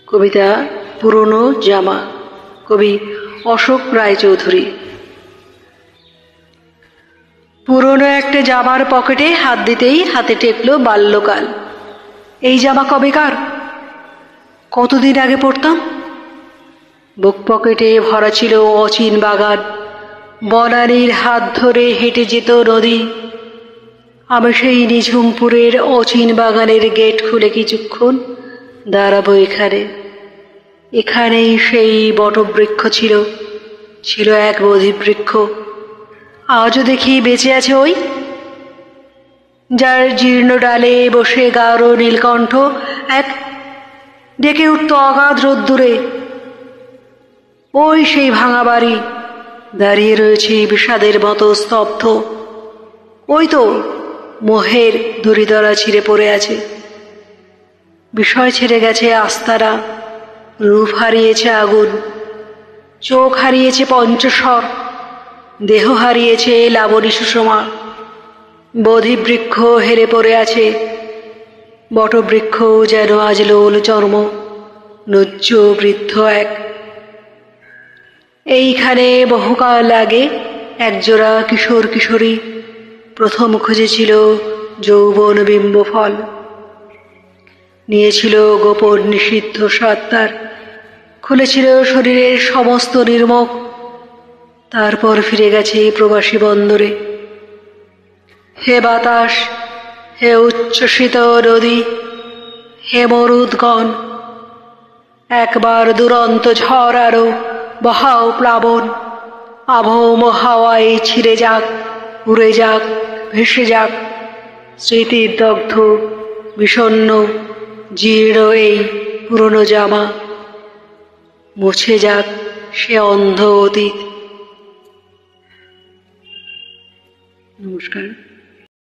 কবিতা পুরনো জামা, কবি অশোক রায়চৌধুরী। পুরনো একটা জামার পকেটে হাত দিতেই হাতে টেকলো বাল্যকাল। এই জামা কবেকার, কতদিন আগে পড়তাম। বুক পকেটে ভরা ছিল অচিন বাগান, বনানীর হাত ধরে হেঁটে যেত নদী। আমি সেই নিঝুমপুরের অচিন বাগানের গেট খুলে কিছুক্ষণ দাঁড়াবো এখানে। এখানেই সেই বটবৃক্ষ ছিল, ছিল এক বোধিবৃক্ষ। আজও দেখি বেঁচে আছে ওই, যার জীর্ণ ডালে বসে গাঢ় নীলকণ্ঠ এক ডেকে উঠত অগাধ রোদ্দুরে। ওই সেই ভাঙা বাড়ি দাঁড়িয়ে রয়েছে বিষাদের মতো স্তব্ধ। ওই তো মোহের দড়িদড়া ছিঁড়ে পড়ে আছে, বিষয় ছেড়ে গেছে আস্তারা, রূপ হারিয়েছে আগুন, চোখ হারিয়েছে পঞ্চস্বর, দেহ হারিয়েছে লাবণী সুষমা। বোধিবৃক্ষ হেরে পড়ে আছে, বটবৃক্ষ যেন আজ লোল চর্ম, নুজ্জ বৃদ্ধ এক। এইখানে বহুকাল আগে একজোড়া কিশোর কিশোরী প্রথম খুঁজেছিল যৌবন বিম্ব ফল, নিয়েছিল গোপন নিষিদ্ধ সত্তার, খুলেছিল শরীরের সমস্ত নির্মুখ। তারপর ফিরে গেছে প্রবাসী বন্দরে। হে বাতাস, হে উচ্ছ্বসিত নদী, হে মরুদ্গণ, একবার দুরন্ত ঝড় আরো বহাও প্লাবন। আভৌম হাওয়ায় ছিঁড়ে যাক, উড়ে যাক, ভেসে যাক স্মৃতির দগ্ধ বিষণ্ণ জীর্ণ এই পুরনো জামা। মুছে যাক সে অন্ধ অতীত। নমস্কার।